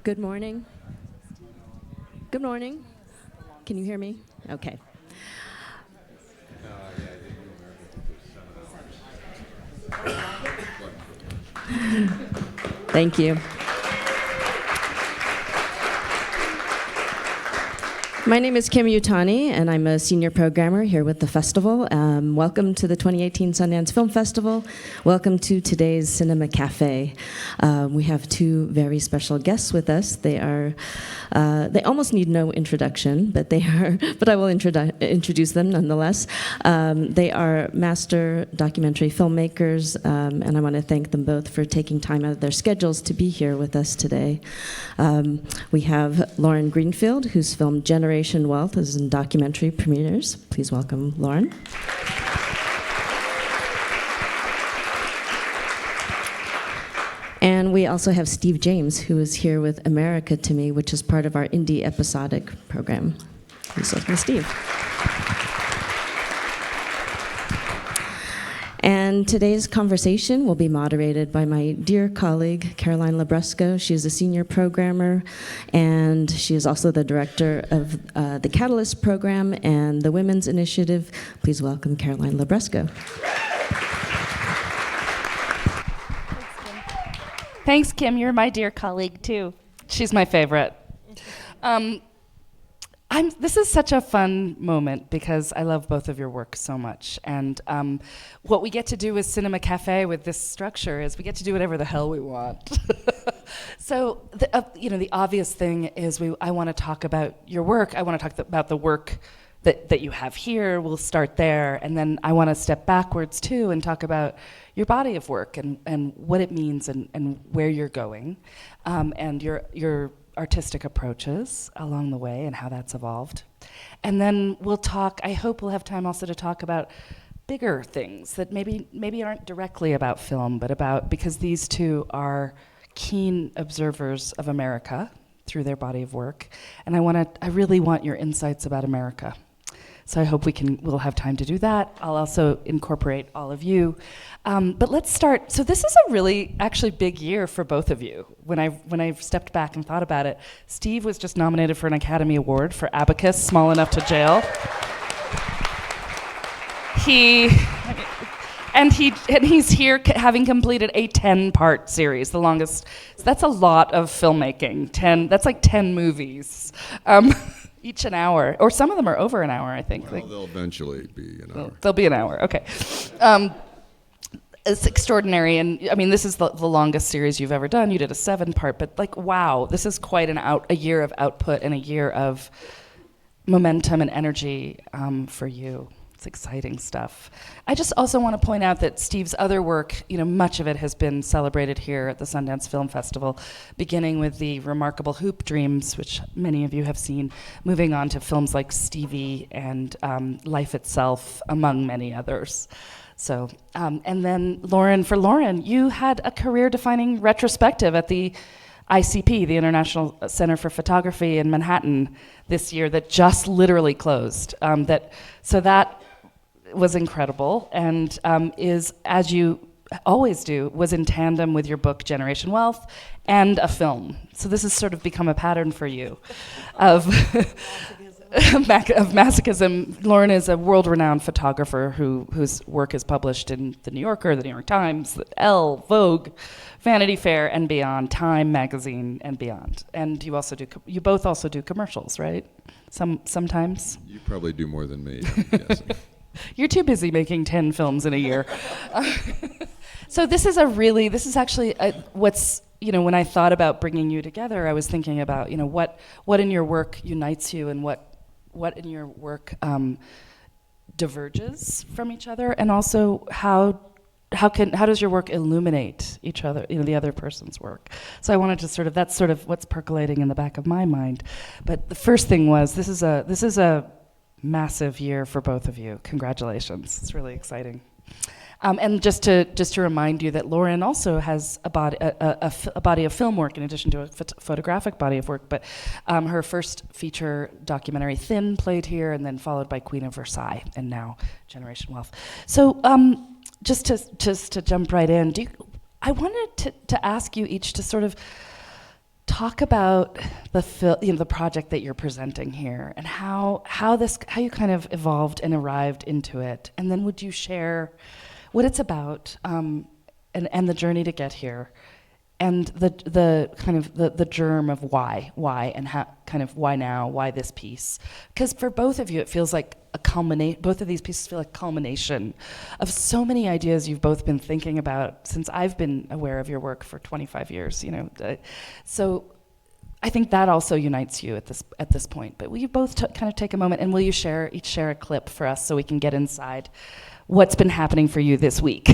Good morning. Good morning. Can you hear me? Okay. Thank you. My name is Kim Yutani, and I'm a senior programmer here with the festival. Welcome to the 2018 Sundance Film Festival. Welcome to today's Cinema Café. We have two very special guests with us. They almost need no introduction, but I will introduce them nonetheless. They are master documentary filmmakers, and I want to thank them both for taking time out of their schedules to be here with us today. We have Lauren Greenfield, who's filmed Generation Wealth as in documentary premieres. Please welcome Lauren. And we also have Steve James, who is here with America to Me, which is part of our indie episodic program. Please welcome Steve. And today's conversation will be moderated by my dear colleague, Caroline Labresco. She is a senior programmer, and she is also the director of the Catalyst program and the Women's Initiative. Please welcome Caroline Labresco. Thanks, Kim. You're my dear colleague, too. She's my favorite. This is such a fun moment because I love both of your work so much. And what we get to do with Cinema Café with this structure is we get to do whatever the hell we want. So, the obvious thing is I want to talk about your work. I want to talk about the work that you have here. We'll start there. And then I want to step backwards, too, and talk about your body of work and what it means and where you're going and your artistic approaches along the way and how that's evolved. And then I hope we'll have time also to talk about bigger things that maybe aren't directly about film, but because these two are keen observers of America through their body of work. And I really want your insights about America. So I hope we'll have time to do that. I'll also incorporate all of you. But let's start. So this is a really actually big year for both of you. When I stepped back and thought about it, Steve was just nominated for an Academy Award for Abacus, Small Enough to Jail. He's here having completed a 10-part series, the longest. So that's a lot of filmmaking. That's like 10 movies. Each an hour, or some of them are over an hour, I think. Well, they'll eventually be an hour. They'll be an hour, okay. It's extraordinary, and I mean, this is the longest series you've ever done. You did a 7-part, but wow, this is quite a year of output and a year of momentum and energy for you. It's exciting stuff. I just also want to point out that Steve's other work, much of it has been celebrated here at the Sundance Film Festival, beginning with the remarkable Hoop Dreams, which many of you have seen, moving on to films like Stevie and Life Itself, among many others. So, and then Lauren, you had a career-defining retrospective at the ICP, the International Center for Photography in Manhattan this year that just literally closed. That was incredible and is, as you always do, was in tandem with your book Generation Wealth and a film. So this has sort of become a pattern for you of masochism. Lauren is a world-renowned photographer whose work is published in The New Yorker, The New York Times, Elle, Vogue, Vanity Fair, and beyond, Time magazine, and beyond. And you both also do commercials, right? Sometimes? You probably do more than me, I'm guessing. You're too busy making 10 films in a year. So this is actually what's, when I thought about bringing you together, I was thinking about, what in your work unites you and what in your work diverges from each other, and also how does your work illuminate each other, the other person's work? So I wanted to that's sort of what's percolating in the back of my mind. But the first thing was, this is a massive year for both of you. Congratulations. It's really exciting. And just to remind you that Lauren also has a body of film work in addition to a photographic body of work. But her first feature documentary, Thin, played here, and then followed by Queen of Versailles, and now Generation Wealth. So just to jump right in, I wanted to ask you each to sort of talk about the project that you're presenting here and how you kind of evolved and arrived into it, and then would you share what it's about, and the journey to get here, and the kind of the germ of why and how, kind of why now, why this piece, because for both of you it feels like both of these pieces feel like a culmination of so many ideas you've both been thinking about since I've been aware of your work for 25 years, so I think that also unites you at this point. But will you both kind of take a moment, and will you each share a clip for us so we can get inside what's been happening for you this week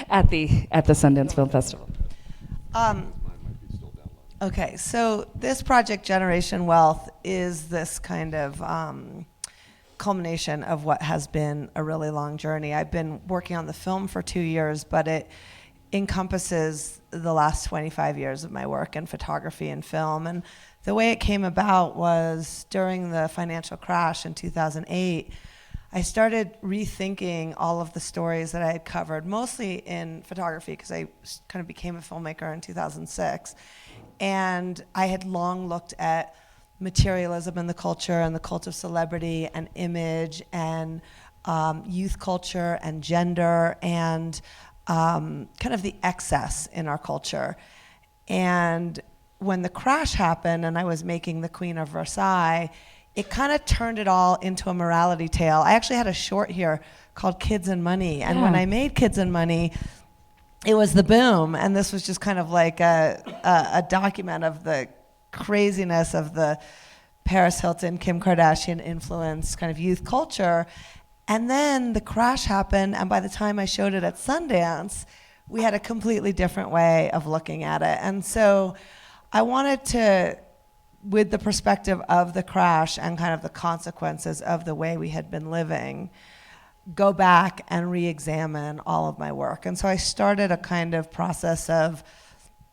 at the Sundance Film Festival? Okay, so this project, Generation Wealth, is this kind of culmination of what has been a really long journey. I've been working on the film for 2 years, but it encompasses the last 25 years of my work in photography and film. And the way it came about was during the financial crash in 2008, I started rethinking all of the stories that I had covered, mostly in photography, because I kind of became a filmmaker in 2006. And I had long looked at materialism in the culture and the cult of celebrity and image and youth culture and gender and kind of the excess in our culture. And when the crash happened and I was making The Queen of Versailles, it kind of turned it all into a morality tale. I actually had a short here called Kids and Money, and when I made Kids and Money, it was the boom, and this was just kind of like a document of the craziness of the Paris Hilton, Kim Kardashian influence kind of youth culture. And then the crash happened, and by the time I showed it at Sundance, we had a completely different way of looking at it. And so I wanted to, with the perspective of the crash and kind of the consequences of the way we had been living, go back and re-examine all of my work. And so I started a kind of process of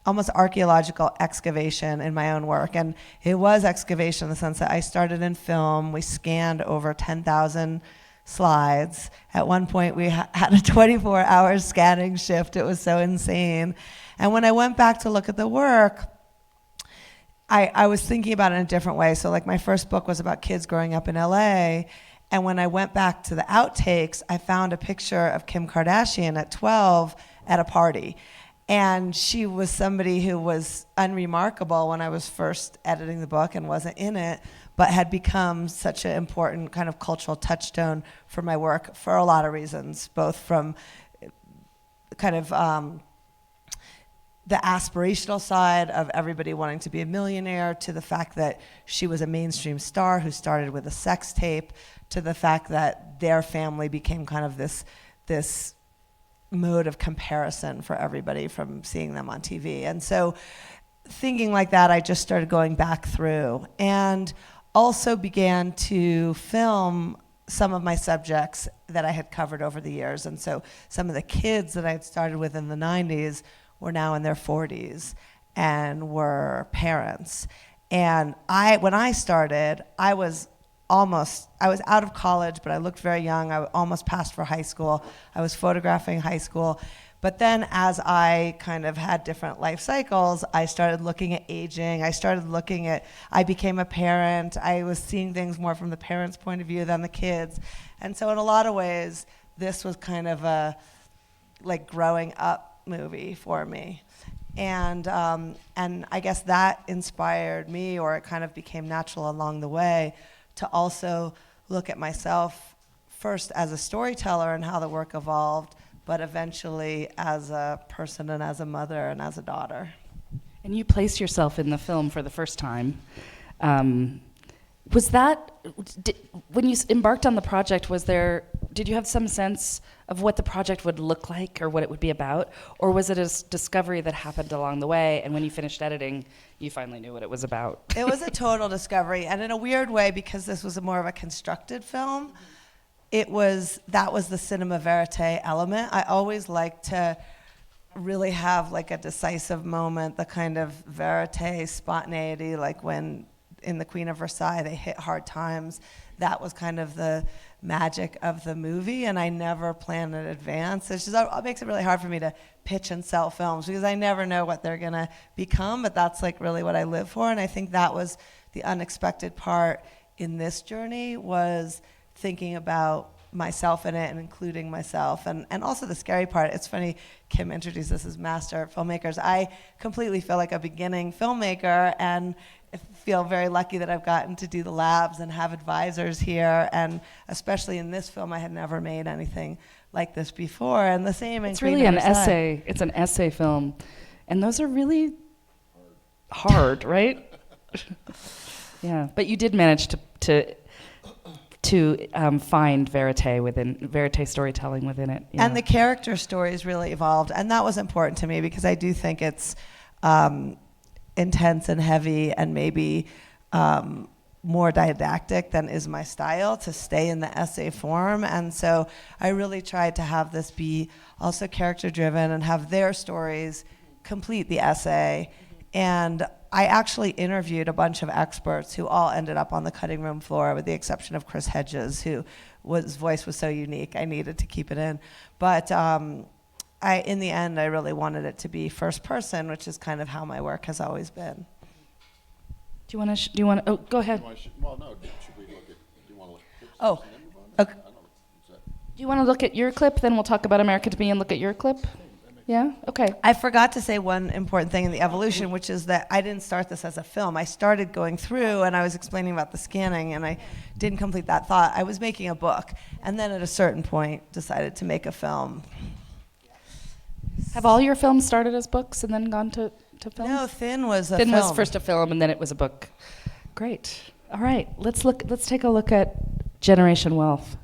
almost archaeological excavation in my own work. And it was excavation in the sense that I started in film. We scanned over 10,000 slides. At one point, we had a 24-hour scanning shift. It was so insane. And when I went back to look at the work, I was thinking about it in a different way. So like my first book was about kids growing up in LA. And when I went back to the outtakes, I found a picture of Kim Kardashian at 12 at a party. And she was somebody who was unremarkable when I was first editing the book and wasn't in it, but had become such an important kind of cultural touchstone for my work for a lot of reasons, both from kind of the aspirational side of everybody wanting to be a millionaire, to the fact that she was a mainstream star who started with a sex tape, to the fact that their family became kind of this mode of comparison for everybody from seeing them on TV. And so thinking like that, I just started going back through and also began to film some of my subjects that I had covered over the years. And so some of the kids that I had started with in the 90s were now in their 40s and were parents. And when I started, I was out of college, but I looked very young. I almost passed for high school. I was photographing high school. But then as I kind of had different life cycles, I started looking at aging. I became a parent. I was seeing things more from the parents' point of view than the kids. And so in a lot of ways, this was kind of a like growing up movie for me. And I guess that inspired me, or it kind of became natural along the way, to also look at myself first as a storyteller and how the work evolved, but eventually as a person and as a mother and as a daughter. And you place yourself in the film for the first time. When you embarked on the project, did you have some sense of what the project would look like or what it would be about? Or was it a discovery that happened along the way, and when you finished editing, you finally knew what it was about? It was a total discovery, and in a weird way, because this was more of a constructed film, that was the cinema verite element. I always like to really have like a decisive moment, the kind of verite, spontaneity, like when in The Queen of Versailles they hit hard times. That was kind of the magic of the movie, and I never plan in advance. It's just, it makes it really hard for me to pitch and sell films because I never know what they're gonna become, but that's like really what I live for. And I think that was the unexpected part in this journey, was thinking about myself in it and including myself, and also the scary part. It's funny, Kim introduced this as master filmmakers. I completely feel like a beginning filmmaker, and feel very lucky that I've gotten to do the labs and have advisors here, and especially in this film, I had never made anything like this before. And the same in It's really an Greenfield. essay. It's an essay film, and those are really hard, right? Yeah, but you did manage to find verite storytelling within it. And the character stories really evolved, and that was important to me because I do think it's intense and heavy, and maybe more didactic than is my style, to stay in the essay form. And so I really tried to have this be also character driven and have their stories complete the essay. And I actually interviewed a bunch of experts who all ended up on the cutting room floor, with the exception of Chris Hedges, his voice was so unique, I needed to keep it in. But in the end, I really wanted it to be first person, which is kind of how my work has always been. Do you want to? Oh, go ahead. Well, no. Should we look at? Do you want to look at? Oh, and then move on? okay. I don't know. Is that- Do you want to look at your clip? Then we'll talk about America to Me and look at your clip. Yeah. Okay. I forgot to say one important thing in the evolution, which is that I didn't start this as a film. I started going through, and I was explaining about the scanning, and I didn't complete that thought. I was making a book, and then at a certain point decided to make a film. Have all your films started as books and then gone to film? No, Thin was a Thin film. was first a film and then it was a book. Great. All right. Let's take a look at Generation Wealth.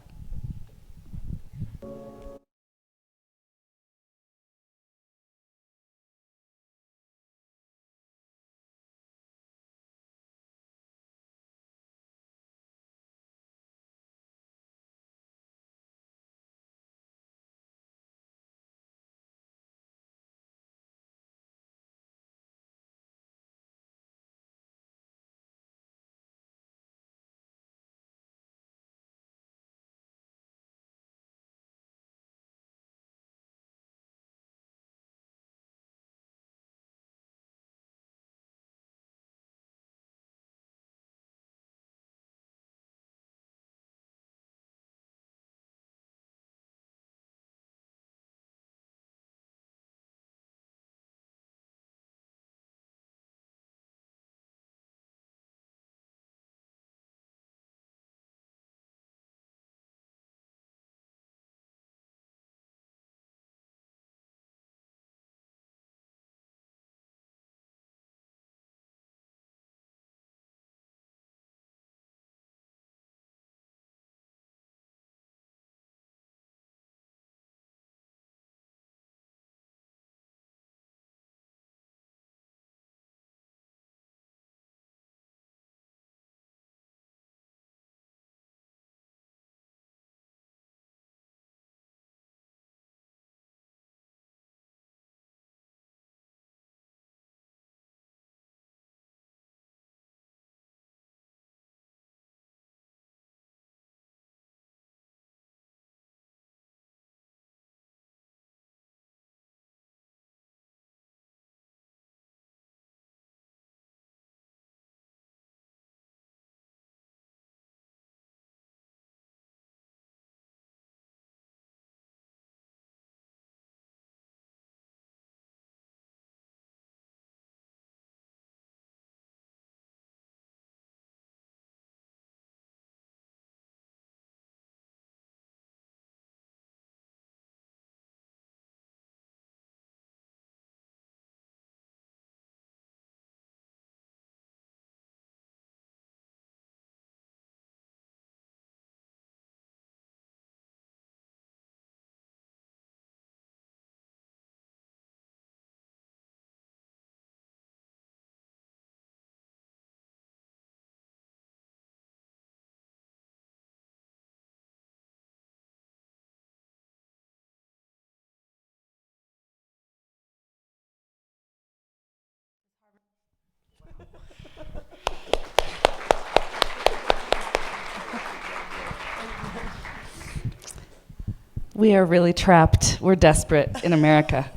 We are really trapped. We're desperate in America.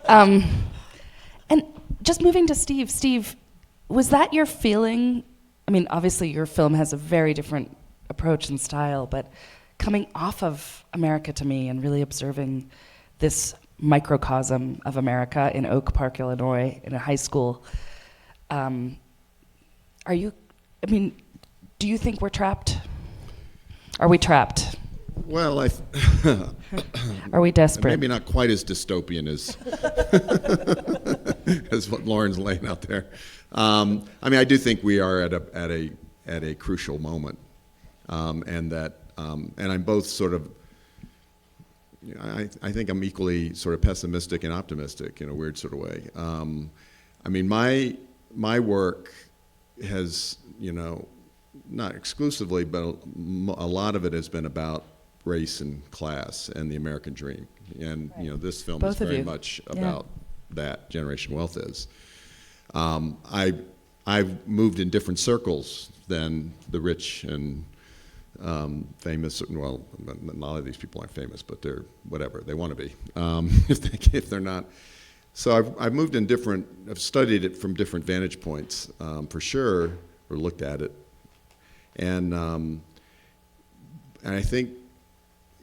And just moving to Steve. Steve, was that your feeling? I mean, obviously your film has a very different approach and style, but coming off of America to me and really observing this microcosm of America in Oak Park, Illinois, in a high school, do you think we're trapped? Are we trapped? Well, Are we desperate? maybe not quite as dystopian as as what Lauren's laying out there. I mean, I do think we are at a crucial moment, and I'm both sort of. I think I'm equally sort of pessimistic and optimistic in a weird sort of way. I mean, my work has, not exclusively, but a lot of it has been about race and class and the American dream. And, this film Both is of very you. much about that, Generation Wealth is. I've moved in different circles than the rich and famous. Well, a lot of these people aren't famous, but they're whatever, they want to be, if they're not. So I've moved in I've studied it from different vantage points, for sure, or looked at it. And I think,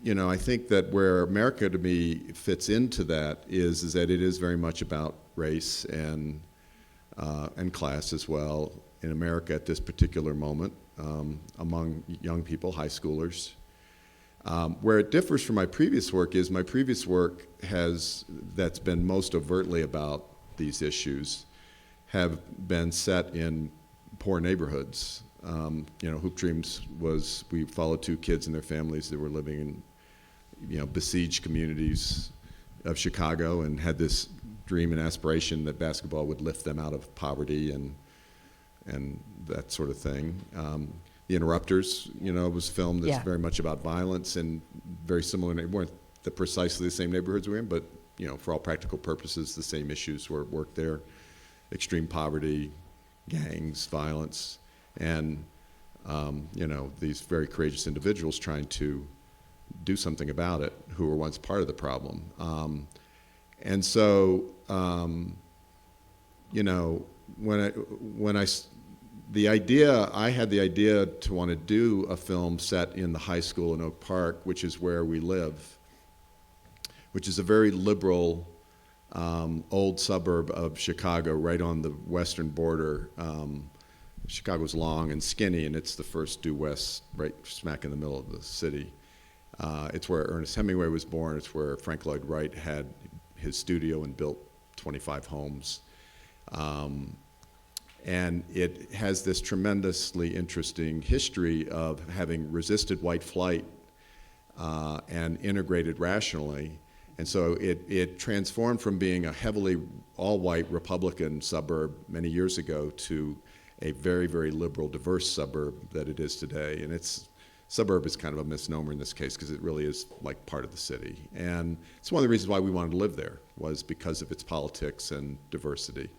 I think that where America to me fits into that is that it is very much about race and class as well in America at this particular moment, among young people, high schoolers. Where it differs from my previous work is my previous work that's been most overtly about these issues have been set in poor neighborhoods. Hoop Dreams we followed two kids and their families that were living in, besieged communities of Chicago and had this dream and aspiration that basketball would lift them out of poverty and that sort of thing. The Interrupters, was filmed that's very much about violence and very similar. They weren't precisely the same neighborhoods we're in, but for all practical purposes, the same issues were worked there: extreme poverty, gangs, violence, and these very courageous individuals trying to do something about it who were once part of the problem. And so, I had the idea to want to do a film set in the high school in Oak Park, which is where we live, which is a very liberal, old suburb of Chicago, right on the western border. Chicago's long and skinny, and it's the first due west, right smack in the middle of the city. It's where Ernest Hemingway was born. It's where Frank Lloyd Wright had his studio and built 25 homes. And it has this tremendously interesting history of having resisted white flight and integrated rationally. And so it transformed from being a heavily all-white Republican suburb many years ago to a very, very liberal, diverse suburb that it is today. And suburb is kind of a misnomer in this case because it really is like part of the city. And it's one of the reasons why we wanted to live there, was because of its politics and diversity.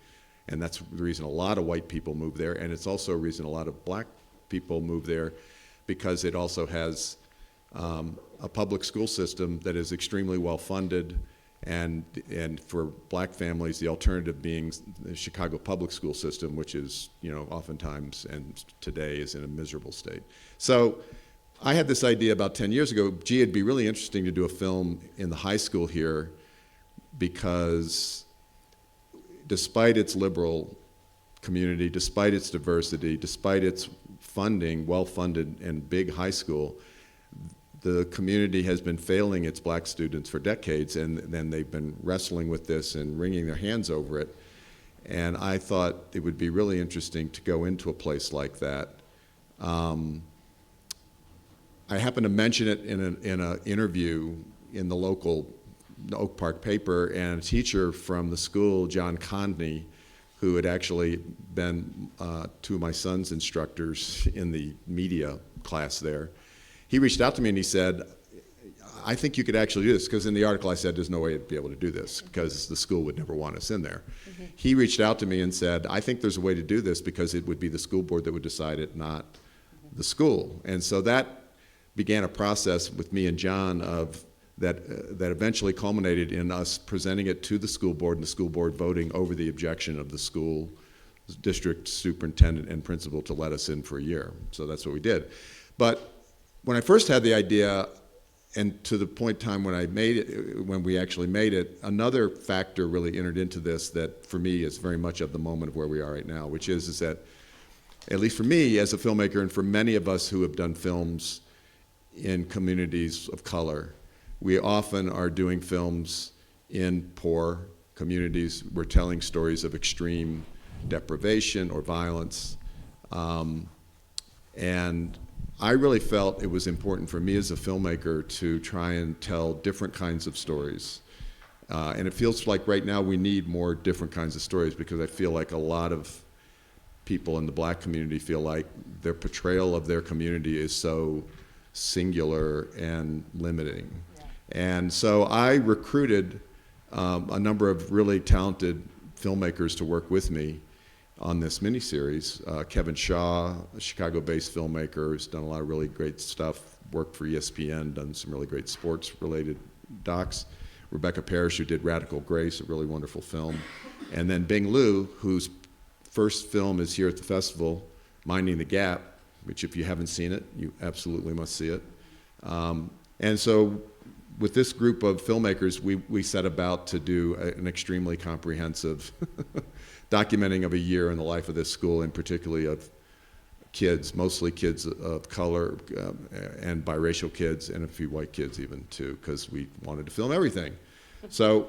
And that's the reason a lot of white people move there, and it's also a reason a lot of black people move there, because it also has a public school system that is extremely well funded, and for black families, the alternative being the Chicago public school system, which is, oftentimes and today is in a miserable state. So I had this idea about 10 years ago, gee, it'd be really interesting to do a film in the high school here, because despite its liberal community, despite its diversity, despite its funding, well-funded and big high school, the community has been failing its black students for decades, and then they've been wrestling with this and wringing their hands over it. And I thought it would be really interesting to go into a place like that. I happened to mention it in an interview in the local Oak Park paper, and a teacher from the school, John Condney, who had actually been two of my son's instructors in the media class there, he reached out to me and he said, I think you could actually do this, because in the article I said there's no way I'd be able to do this because the school would never want us in there. Mm-hmm. He reached out to me and said, I think there's a way to do this, because it would be the school board that would decide it, not the school. And so that began a process with me and John of that eventually culminated in us presenting it to the school board and the school board voting over the objection of the school district superintendent and principal to let us in for a year. So that's what we did. But when I first had the idea, and to the point in time when I made it, when we actually made it, another factor really entered into this that for me is very much of the moment of where we are right now, which is that, at least for me as a filmmaker and for many of us who have done films in communities of color, we often are doing films in poor communities. We're telling stories of extreme deprivation or violence. And I really felt it was important for me as a filmmaker to try and tell different kinds of stories. And it feels like right now we need more different kinds of stories, because I feel like a lot of people in the Black community feel like their portrayal of their community is so singular and limiting. Yeah. And so I recruited a number of really talented filmmakers to work with me on this miniseries. Kevin Shaw, a Chicago-based filmmaker, who's done a lot of really great stuff, worked for ESPN, done some really great sports-related docs. Rebecca Parrish, who did Radical Grace, a really wonderful film. And then Bing Liu, whose first film is here at the festival, Minding the Gap, which if you haven't seen it, you absolutely must see it. And so with this group of filmmakers, we set about to do an extremely comprehensive documenting of a year in the life of this school, and particularly of kids, mostly kids of color and biracial kids, and a few white kids even too, because we wanted to film everything. So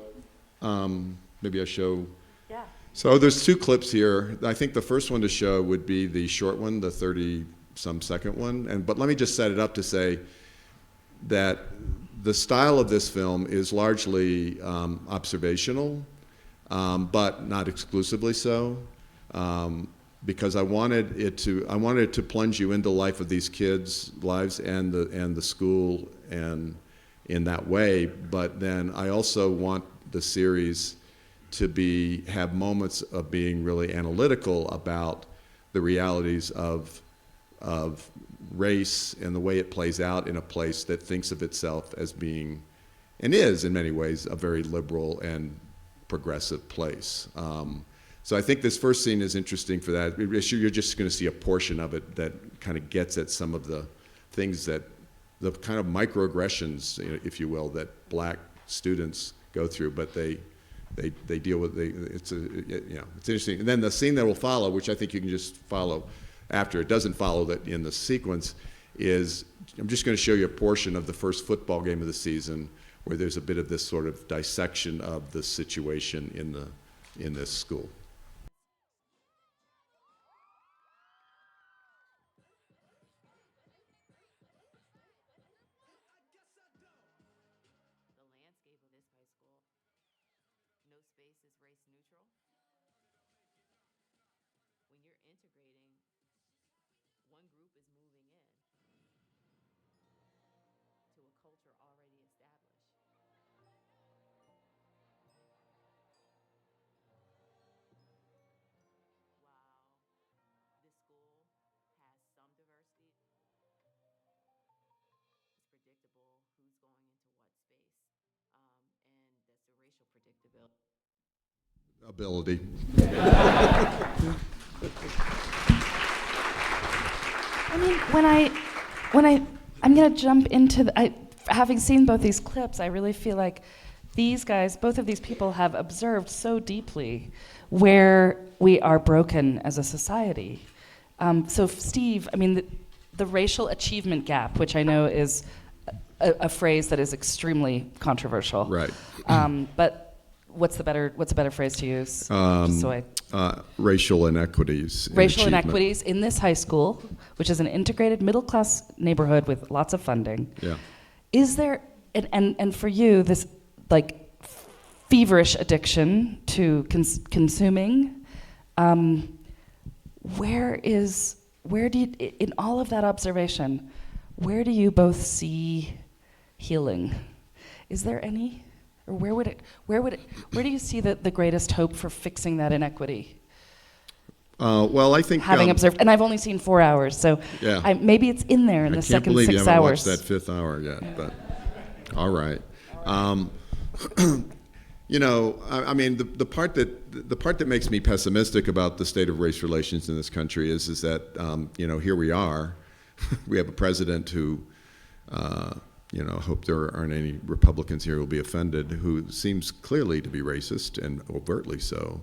maybe I show. Yeah. So there's two clips here. I think the first one to show would be the short one, the 30-some second one. But let me just set it up to say that the style of this film is largely observational, but not exclusively so, because I wanted it to plunge you into the life of these kids' lives and the school, and in that way. But then I also want the series to have moments of being really analytical about the realities of race and the way it plays out in a place that thinks of itself as being, and is in many ways, a very liberal and progressive place. So I think this first scene is interesting for that. You're just going to see a portion of it that kind of gets at some of the things that, the kind of microaggressions, if you will, that Black students go through, but they deal with. It's interesting. And then the scene that will follow, which I think you can just follow after, it doesn't follow that in the sequence, is I'm just going to show you a portion of the first football game of the season, where there's a bit of this sort of dissection of the situation in this school. Ability. I mean, I'm going to jump into having seen both these clips, I really feel like these guys, both of these people, have observed so deeply where we are broken as a society. So Steve, I mean, the racial achievement gap, which I know is a phrase that is extremely controversial. Right. But what's a better phrase to use? Racial inequities. Racial inequities in this high school, which is an integrated middle-class neighborhood with lots of funding. Yeah. Is there, and for you, this like feverish addiction to consuming, where do you, in all of that observation, where do you both see healing? Is there any? Or where do you see the greatest hope for fixing that inequity? Well, I think having observed, and I've only seen 4 hours, so yeah. Maybe it's in there in the second 6 hours. I can't believe you haven't watched that 5th hour yet, but all right. Um, you know, I mean, the part that makes me pessimistic about the state of race relations in this country is that you know, here we are, we have a president who, you know, hope there aren't any Republicans here who will be offended, who seems clearly to be racist and overtly so,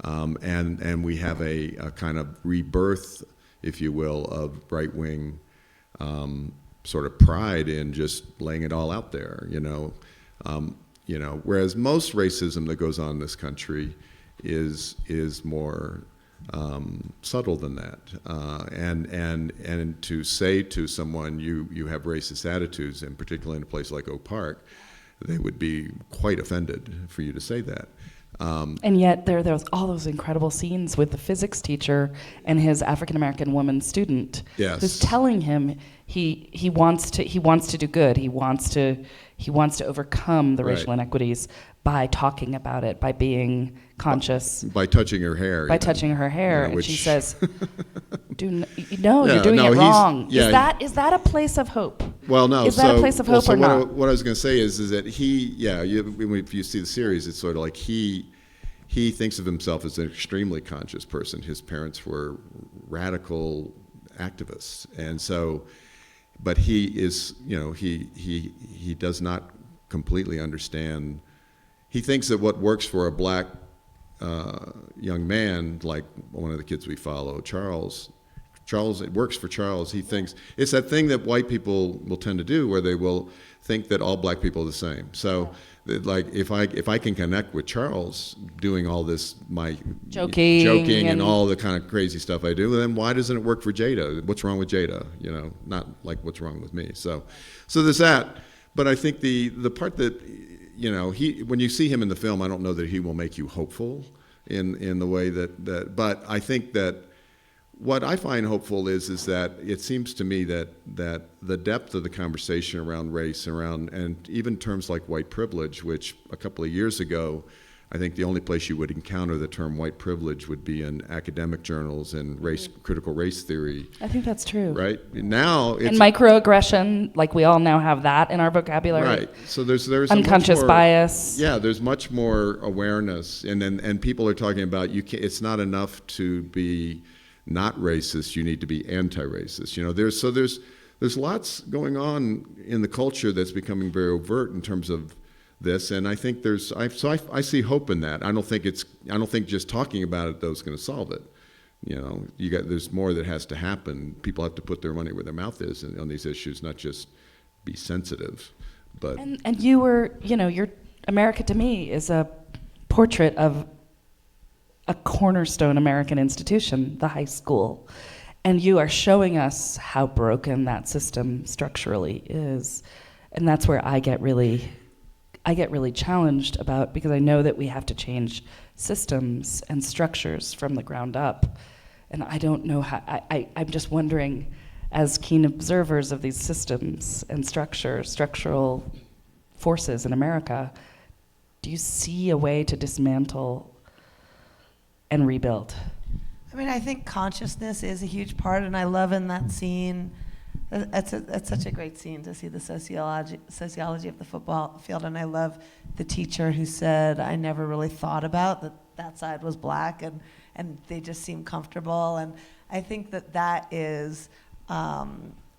and we have a kind of rebirth, if you will, of right-wing sort of pride in just laying it all out there, you know. You know, whereas most racism that goes on in this country is more subtle than that, and to say to someone you have racist attitudes, and particularly in a place like Oak Park, they would be quite offended for you to say that. And yet there was all those incredible scenes with the physics teacher and his African American woman student, Yes. who's telling him he wants to do good. He wants to overcome the racial Right. inequities by talking about it, by being conscious, By touching her hair. by you know. touching her hair, Yeah, and she which- says, Yeah, you're doing no, it he's- wrong." yeah. Is that a place of hope? Well, no. Is that a place of hope so or what not? what I was going to say is that if you see the series, it's sort of like he thinks of himself as an extremely conscious person. His parents were radical activists, and so, but he is, you know, he does not completely understand. He thinks that what works for a black young man, like one of the kids we follow, Charles, it works for Charles. He thinks it's that thing that white people will tend to do, where they will think that all black people are the same. So, like, if I can connect with Charles doing all this, my Joking and all the kind of crazy stuff I do, then why doesn't it work for Jada? What's wrong with Jada? You know, not like what's wrong with me. So there's that. But I think the part that, you know, when you see him in the film, I don't know that he will make you hopeful in the way that but I think that what I find hopeful is that it seems to me that the depth of the conversation around race, and even terms like white privilege, which a couple of years ago, I think the only place you would encounter the term white privilege would be in academic journals and critical race theory. I think that's true. Right? Now it's And microaggression, like we all now have that in our vocabulary. right. So there's a much Unconscious more, bias. Yeah, there's much more awareness, and people are talking about it's not enough to be not racist, you need to be anti-racist. You know, there's lots going on in the culture that's becoming very overt in terms of this, and I think I see hope in that. I don't think just talking about it though is going to solve it. You know, there's more that has to happen. People have to put their money where their mouth is on these issues, not just be sensitive. But And you were, you know, your America to Me is a portrait of a cornerstone American institution, the high school. And you are showing us how broken that system structurally is. And that's where I get really challenged about, because I know that we have to change systems and structures from the ground up. And I don't know how, I'm just wondering, as keen observers of these systems and structural forces in America, do you see a way to dismantle and rebuild? I mean, I think consciousness is a huge part, and I love in that scene, it's such a great scene to see the sociology of the football field, and I love the teacher who said, I never really thought about that side was black, and they just seem comfortable, and I think that is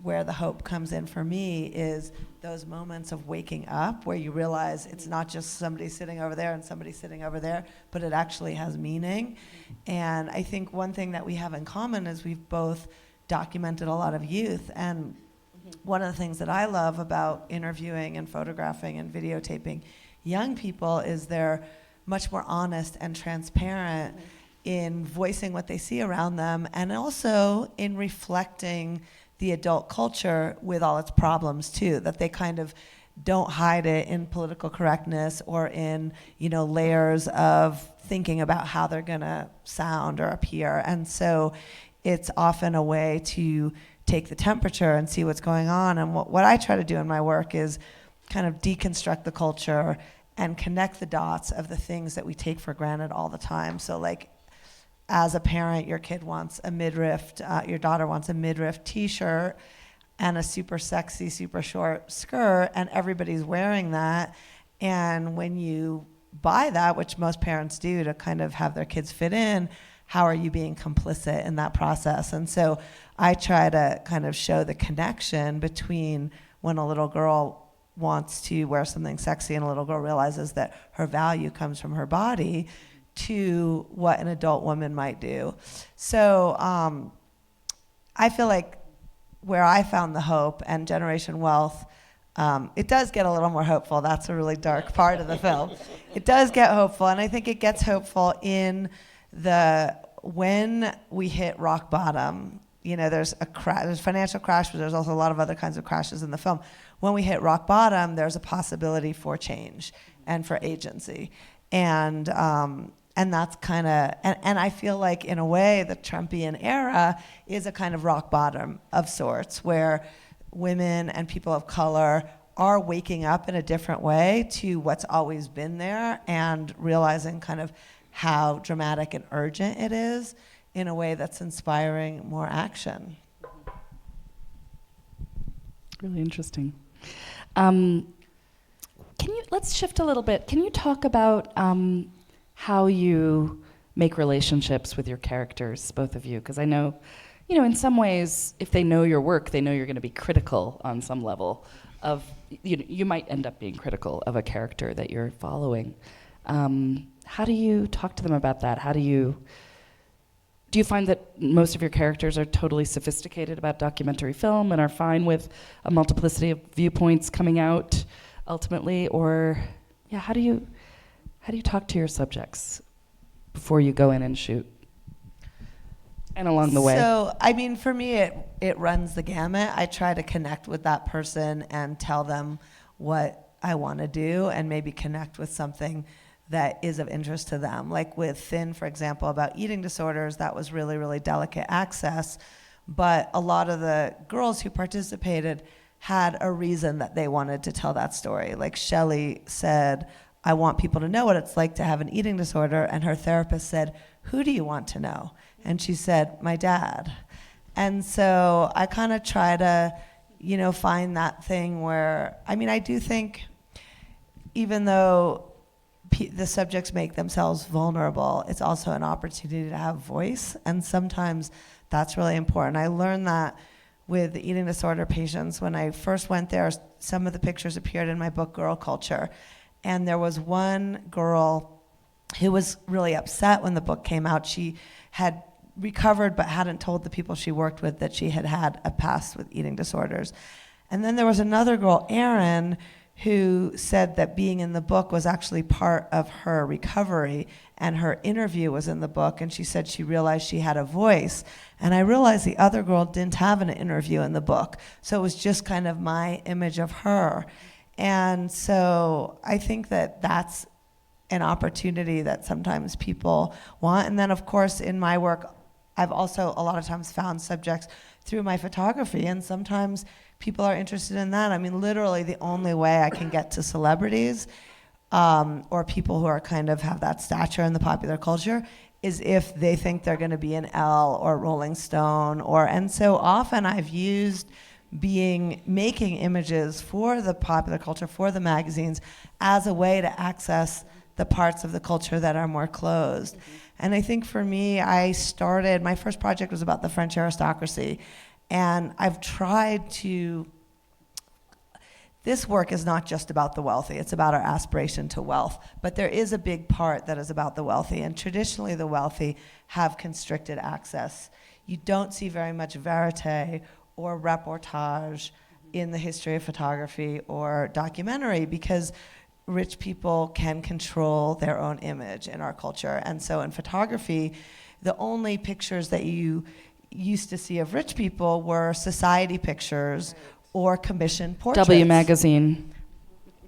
where the hope comes in for me, is those moments of waking up where you realize it's not just somebody sitting over there and somebody sitting over there, but it actually has meaning. And I think one thing that we have in common is we've both documented a lot of youth, and one of the things that I love about interviewing and photographing and videotaping young people is they're much more honest and transparent in voicing what they see around them, and also in reflecting the adult culture with all its problems too, that they kind of don't hide it in political correctness or in, you know, layers of thinking about how they're gonna sound or appear. And so it's often a way to take the temperature and see what's going on. And what I try to do in my work is kind of deconstruct the culture and connect the dots of the things that we take for granted all the time. So like, as a parent, your kid wants a midriff, your daughter wants a midriff t-shirt and a super sexy, super short skirt, and everybody's wearing that. And when you buy that, which most parents do to kind of have their kids fit in, how are you being complicit in that process? And so I try to kind of show the connection between when a little girl wants to wear something sexy and a little girl realizes that her value comes from her body to what an adult woman might do. So I feel like where I found the hope and Generation Wealth, it does get a little more hopeful. That's a really dark part of the film. It does get hopeful, and I think it gets hopeful in when we hit rock bottom. You know, there's there's financial crash, but there's also a lot of other kinds of crashes in the film. When we hit rock bottom, there's a possibility for change and for agency, and that's kind of, and I feel like in a way the Trumpian era is a kind of rock bottom of sorts, where women and people of color are waking up in a different way to what's always been there and realizing kind of how dramatic and urgent it is in a way that's inspiring more action. Really interesting. Let's shift a little bit. Can you talk about how you make relationships with your characters, both of you? Because I know, in some ways, if they know your work, they know you're going to be critical on some level of, you might end up being critical of a character that you're following. How do you talk to them about that? Do you find that most of your characters are totally sophisticated about documentary film and are fine with a multiplicity of viewpoints coming out ultimately? Or, how do you talk to your subjects before you go in and shoot? And along the way. So, I mean, for me, it runs the gamut. I try to connect with that person and tell them what I want to do and maybe connect with something that is of interest to them. Like with Thin, for example, about eating disorders, that was really, really delicate access. But a lot of the girls who participated had a reason that they wanted to tell that story. Like Shelley said, I want people to know what it's like to have an eating disorder. And her therapist said, who do you want to know? And she said, my dad. And so I kind of try to, find that thing where, I do think even though the subjects make themselves vulnerable, it's also an opportunity to have voice, and sometimes that's really important. I learned that with the eating disorder patients. When I first went there, some of the pictures appeared in my book, Girl Culture, and there was one girl who was really upset when the book came out. She had recovered but hadn't told the people she worked with that she had had a past with eating disorders. And then there was another girl, Erin, who said that being in the book was actually part of her recovery, and her interview was in the book, and she said she realized she had a voice. And I realized the other girl didn't have an interview in the book, so it was just kind of my image of her. And so I think that that's an opportunity that sometimes people want. And then, of course, in my work, I've also a lot of times found subjects through my photography, and sometimes people are interested in that. Literally the only way I can get to celebrities or people who are kind of have that stature in the popular culture is if they think they're going to be in Elle or Rolling Stone, and so often I've used making images for the popular culture, for the magazines, as a way to access the parts of the culture that are more closed. And I think for me, my first project was about the French aristocracy. And I've tried this work is not just about the wealthy, it's about our aspiration to wealth. But there is a big part that is about the wealthy, and traditionally the wealthy have constricted access. You don't see very much verite or reportage in the history of photography or documentary because rich people can control their own image in our culture. And so in photography, the only pictures that you used to see of rich people were society pictures or commissioned portraits. W Magazine.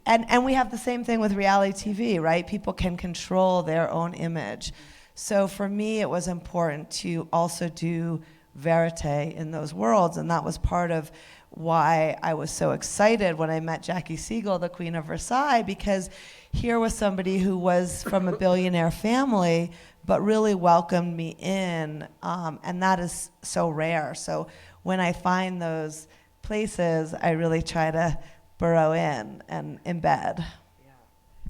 And we have the same thing with reality TV, right? People can control their own image. So for me, it was important to also do verite in those worlds, and that was part of why I was so excited when I met Jackie Siegel, the Queen of Versailles, because here was somebody who was from a billionaire family, but really welcomed me in, and that is so rare. So when I find those places, I really try to burrow in and embed.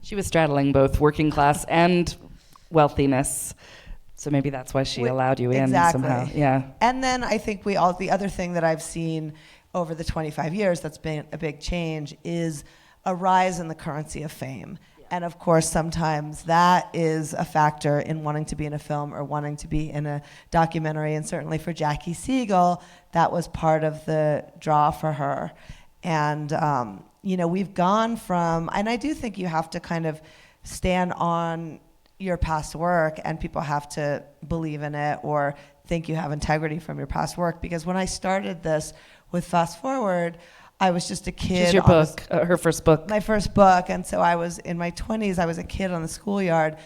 She was straddling both working class and wealthiness. So maybe that's why she allowed you in somehow. Yeah. And then I think the other thing that I've seen over the 25 years that's been a big change is a rise in the currency of fame. And of course, sometimes that is a factor in wanting to be in a film or wanting to be in a documentary. And certainly for Jackie Siegel, that was part of the draw for her. And, we've gone from, and I do think you have to kind of stand on your past work, and people have to believe in it or think you have integrity from your past work. Because when I started this with Fast Forward, I was just a kid. Which is your book, her first book. My first book, and so I was in my 20s, I was a kid on the schoolyard.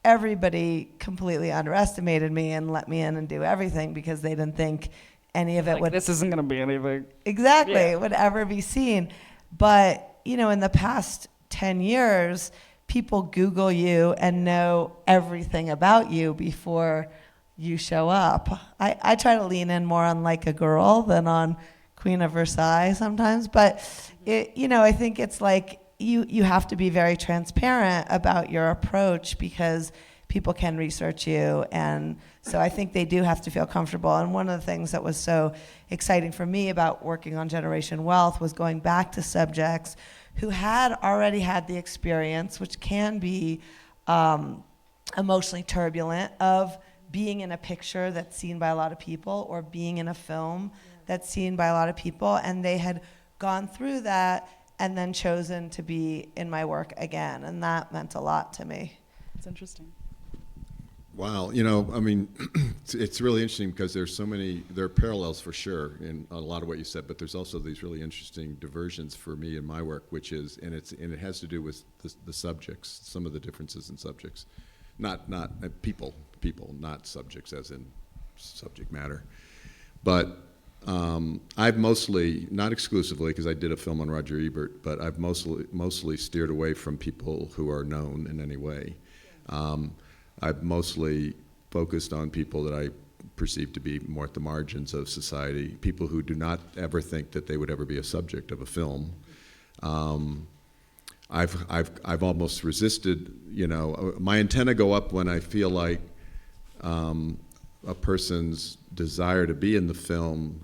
Everybody completely underestimated me and let me in and do everything because they didn't think any of it would... This isn't going to be anything. Exactly, would ever be seen. But, in the past 10 years, people Google you and know everything about you before you show up. I try to lean in more on Like a Girl than on Queen of Versailles sometimes, but I think it's like you have to be very transparent about your approach because people can research you, and so I think they do have to feel comfortable. And one of the things that was so exciting for me about working on Generation Wealth was going back to subjects who had already had the experience, which can be emotionally turbulent, of being in a picture that's seen by a lot of people or being in a film that's seen by a lot of people, and they had gone through that and then chosen to be in my work again, and that meant a lot to me. It's interesting. Wow, it's really interesting because there are parallels for sure in a lot of what you said, but there's also these really interesting diversions for me in my work, which is, and it has to do with the subjects, some of the differences in subjects, not people, not subjects as in subject matter, but I've mostly, not exclusively, because I did a film on Roger Ebert, but I've mostly steered away from people who are known in any way. I've mostly focused on people that I perceive to be more at the margins of society, people who do not ever think that they would ever be a subject of a film. I've almost resisted, my antenna go up when I feel like a person's desire to be in the film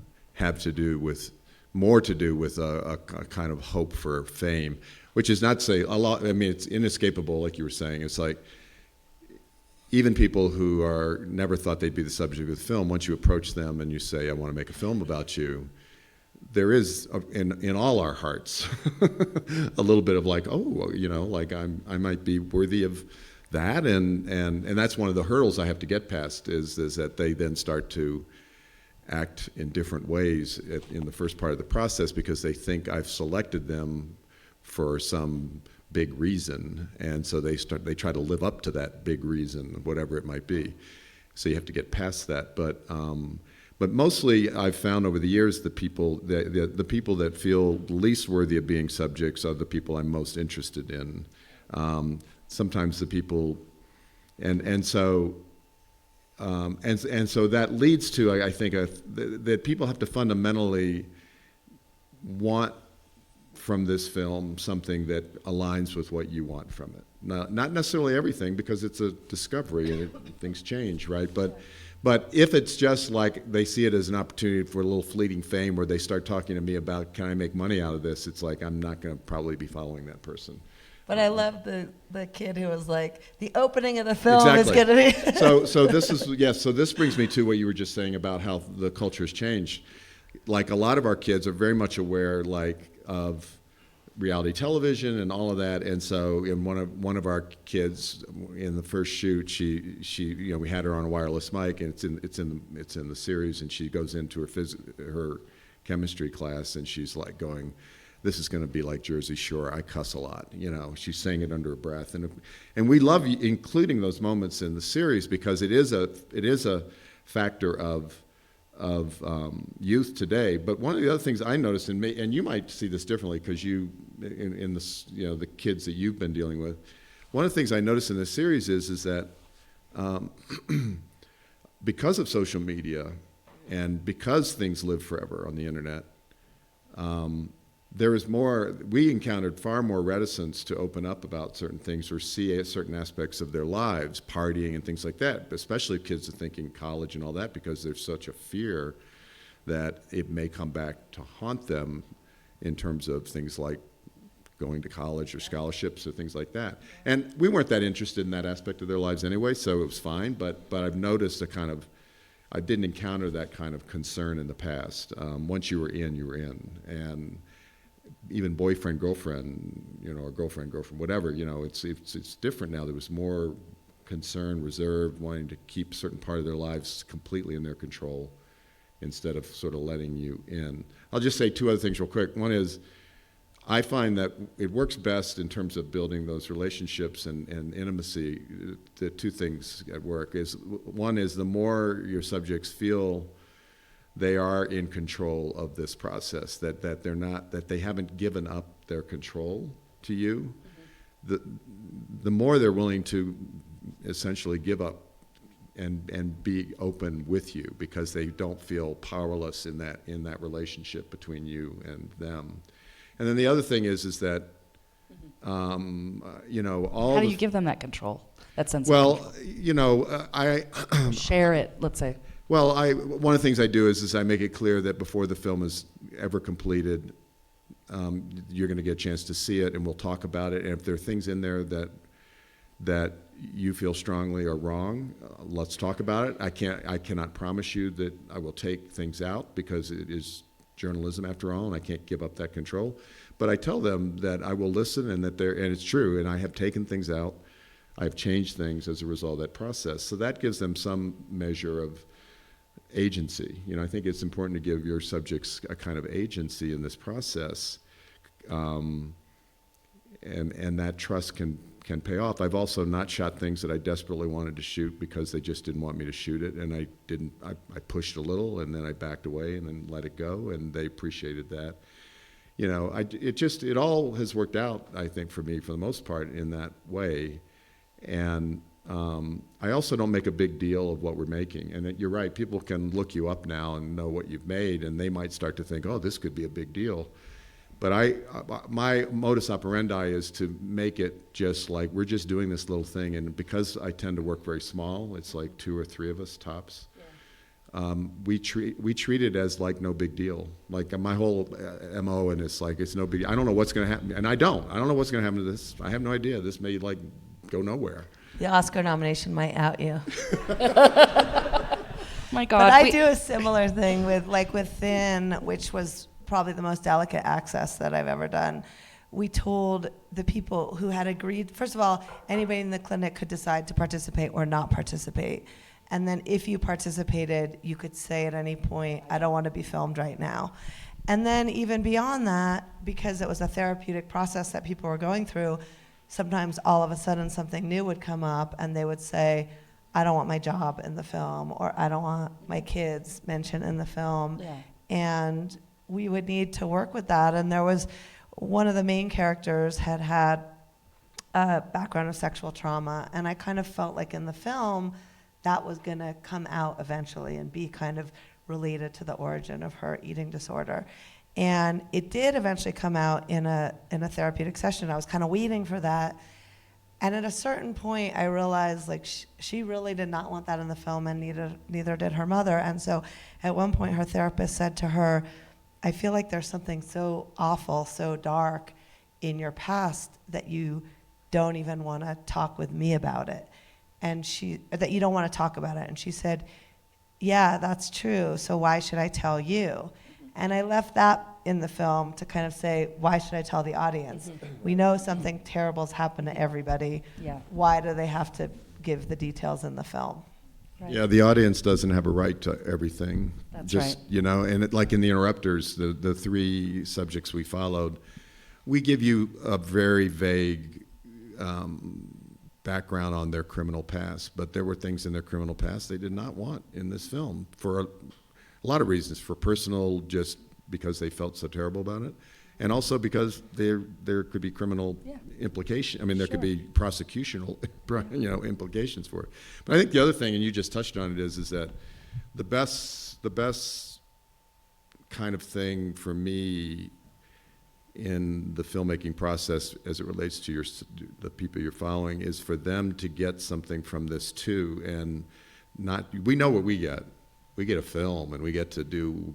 more to do with a kind of hope for fame, which is not to say a lot. I mean, it's inescapable, like you were saying. It's like even people who never thought they'd be the subject of the film, once you approach them and you say, "I want to make a film about you," there is in all our hearts a little bit of like, oh, like I might be worthy of that, and that's one of the hurdles I have to get past is that they then start to act in different ways in the first part of the process because they think I've selected them for some big reason, and so they try to live up to that big reason, whatever it might be. So you have to get past that, but mostly I've found over the years the people that feel least worthy of being subjects are the people I'm most interested in. Sometimes the people, and so that leads to, I think, that people have to fundamentally want from this film something that aligns with what you want from it. Not necessarily everything, because it's a discovery and things change, right? But if it's just like they see it as an opportunity for a little fleeting fame, where they start talking to me about, can I make money out of this? It's like, I'm not going to probably be following that person. But I love the kid who was like, the opening of the film is going to be... So this brings me to what you were just saying about how the culture has changed. Like, a lot of our kids are very much aware, of reality television and all of that, and so in one of our kids in the first shoot, she we had her on a wireless mic, and it's in the series, and she goes into her chemistry class, and she's like going, "This is going to be like Jersey Shore. I cuss a lot." She's saying it under her breath, and we love including those moments in the series because it is a factor of youth today. But one of the other things I noticed in me, and you might see this differently because you, in the kids that you've been dealing with, one of the things I noticed in this series is that because of social media and because things live forever on the internet, there was more, we encountered far more reticence to open up about certain things or see certain aspects of their lives, partying and things like that, especially if kids are thinking college and all that, because there's such a fear that it may come back to haunt them in terms of things like going to college or scholarships or things like that. And we weren't that interested in that aspect of their lives anyway, so it was fine, but I've noticed I didn't encounter that kind of concern in the past. Once you were in, you were in. And even boyfriend, girlfriend, or girlfriend, whatever, it's different now. There was more concern, reserve, wanting to keep a certain part of their lives completely in their control instead of sort of letting you in. I'll just say two other things real quick. One is, I find that it works best in terms of building those relationships and intimacy. The two things at work is, one is the more your subjects feel they are in control of this process, that they haven't given up their control to you, the more they're willing to essentially give up and be open with you, because they don't feel powerless in that relationship between you and them. And then the other thing is that all How do you give them that control? That sense of control? I share it, let's say. Well, one of the things I do is I make it clear that before the film is ever completed, you're going to get a chance to see it, and we'll talk about it. And if there are things in there that you feel strongly are wrong, let's talk about it. I cannot promise you that I will take things out, because it is journalism after all, and I can't give up that control. But I tell them that I will listen, and and it's true, and I have taken things out. I have changed things as a result of that process. So that gives them some measure of agency. I think it's important to give your subjects a kind of agency in this process, and that trust can pay off. I've also not shot things that I desperately wanted to shoot because they just didn't want me to shoot it, and I didn't. I pushed a little, and then I backed away and then let it go, and they appreciated that. It all has worked out, I think, for me for the most part in that way, and I also don't make a big deal of what we're making. And you're right, people can look you up now and know what you've made, and they might start to think, oh, this could be a big deal. But my modus operandi is to make it just like we're just doing this little thing. And because I tend to work very small, it's like 2 or 3 of us tops. Yeah. We treat it as like no big deal. Like my whole MO, and it's like it's no big. I don't know what's going to happen, and I don't know what's going to happen to this. I have no idea. This may go nowhere. The Oscar nomination might out you. My God. But I do a similar thing with Thin, which was probably the most delicate access that I've ever done. We told the people who had agreed, first of all, anybody in the clinic could decide to participate or not participate. And then if you participated, you could say at any point, I don't want to be filmed right now. And then even beyond that, because it was a therapeutic process that people were going through, sometimes all of a sudden something new would come up and they would say, I don't want my job in the film, or I don't want my kids mentioned in the film. Yeah. And we would need to work with that. And there was one of the main characters had a background of sexual trauma, and I kind of felt like in the film that was going to come out eventually and be kind of related to the origin of her eating disorder. And it did eventually come out in a therapeutic session. I was kind of waiting for that. And at a certain point, I realized she really did not want that in the film, and neither did her mother. And so at one point, her therapist said to her, I feel like there's something so awful, so dark in your past that you don't even want to talk with me about it. And that you don't want to talk about it. And she said, yeah, that's true. So why should I tell you? And I left that in the film to kind of say, why should I tell the audience? We know something terrible has happened to everybody. Yeah. Why do they have to give the details in the film? Right. Yeah, the audience doesn't have a right to everything. That's right. And like in The Interrupters, the 3 subjects we followed, we give you a very vague background on their criminal past, but there were things in their criminal past they did not want in this film for a lot of reasons, for personal, just because they felt so terrible about it, and also because there could be criminal implication. I mean, there could be prosecutional, implications for it. But I think the other thing, and you just touched on it, is that the best kind of thing for me in the filmmaking process as it relates to the people you're following is for them to get something from this too, and we know what we get. We get a film, and we get to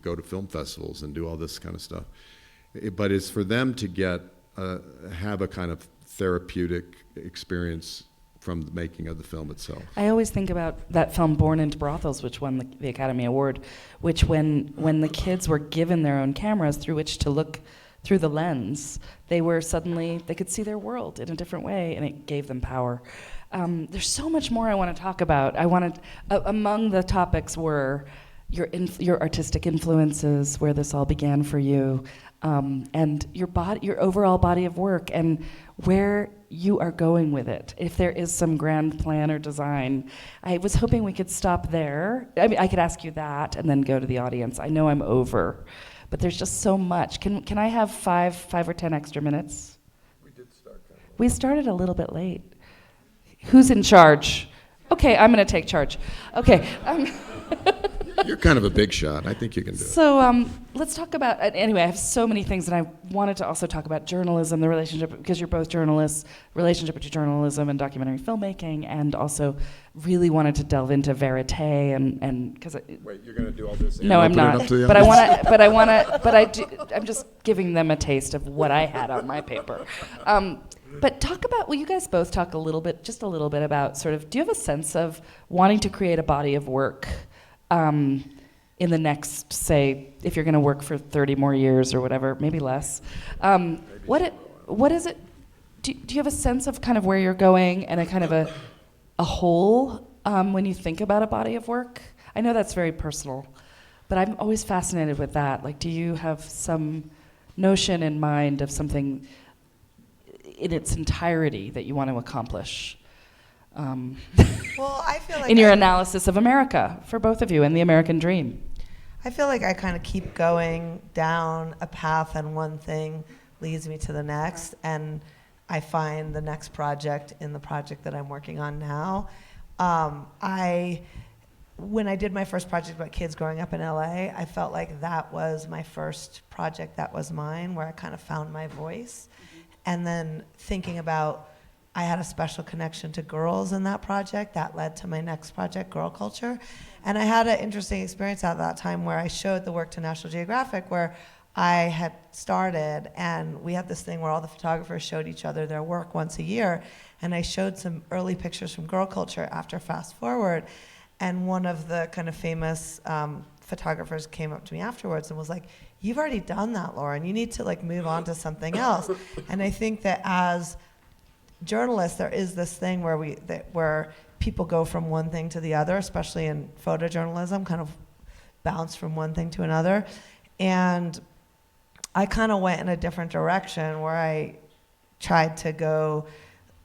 go to film festivals and do all this kind of stuff. But it's for them to have a kind of therapeutic experience from the making of the film itself. I always think about that film Born into Brothels, which won the Academy Award, which when the kids were given their own cameras through which to look through the lens, they could see their world in a different way, and it gave them power. There's so much more I want to talk about. Among the topics were your artistic influences, where this all began for you, and your overall body of work, and where you are going with it. If there is some grand plan or design, I was hoping we could stop there. I mean, I could ask you that and then go to the audience. I know I'm over, but there's just so much. Can I have five or 10 extra minutes? We started a little bit late. Who's in charge? Okay, I'm going to take charge. Okay. You're kind of a big shot. I think you can do it. So let's talk about, anyway, I have so many things, and I wanted to also talk about journalism, the relationship, because you're both journalists, relationship between journalism and documentary filmmaking, and also really wanted to delve into verite and because Wait, you're going to do all this? No, I'm not. But I'm just giving them a taste of what I had on my paper. But will you guys both talk just a little bit about sort of, do you have a sense of wanting to create a body of work in the next, say, if you're going to work for 30 more years or whatever, maybe less? What is it? Do you have a sense of kind of where you're going and a kind of a whole when you think about a body of work? I know that's very personal, but I'm always fascinated with that. Like, do you have some notion in mind of something in its entirety that you want to accomplish? Well, I feel like in your analysis of America, for both of you, and the American dream. I feel like I kind of keep going down a path, and one thing leads me to the next, and I find the next project in the project that I'm working on now. When I did my first project about kids growing up in LA, I felt like that was my first project that was mine, where I kind of found my voice. And then thinking about, I had a special connection to girls in that project that led to my next project, Girl Culture. And I had an interesting experience at that time where I showed the work to National Geographic, where I had started, and we had this thing where all the photographers showed each other their work once a year. And I showed some early pictures from Girl Culture after Fast Forward. And one of the kind of famous photographers came up to me afterwards and was like, "You've already done that, Lauren. You need to like move on to something else." And I think that as journalists, there is this thing where people go from one thing to the other, especially in photojournalism, kind of bounce from one thing to another. And I kind of went in a different direction, where I tried to go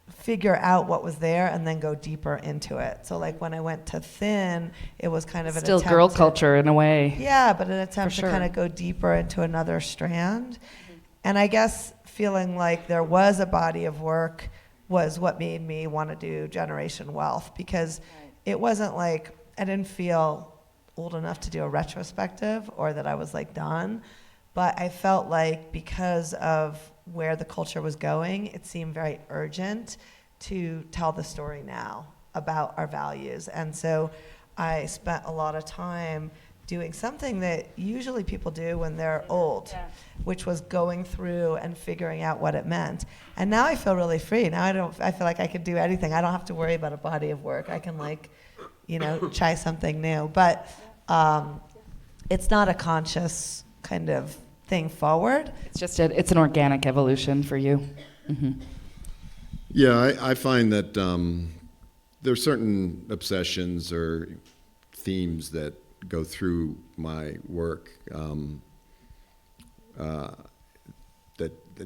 figure out what was there and then go deeper into it. So like when I went to Thin, it was kind of an still attempt girl culture in a way. Yeah, but an attempt For to sure. kind of go deeper into another strand. And I guess feeling like there was a body of work was what made me want to do Generation Wealth, because it wasn't like, I didn't feel old enough to do a retrospective or that I was like done, but I felt like because of where the culture was going, it seemed very urgent to tell the story now about our values. And so I spent a lot of time doing something that usually people do when they're old, which was going through and figuring out what it meant. And now I feel really free. Now I feel like I could do anything. I don't have to worry about a body of work. I can try something new. But it's not a conscious kind of thing forward. It's just it's an organic evolution for you. Mm-hmm. Yeah, I find that there are certain obsessions or themes that go through my work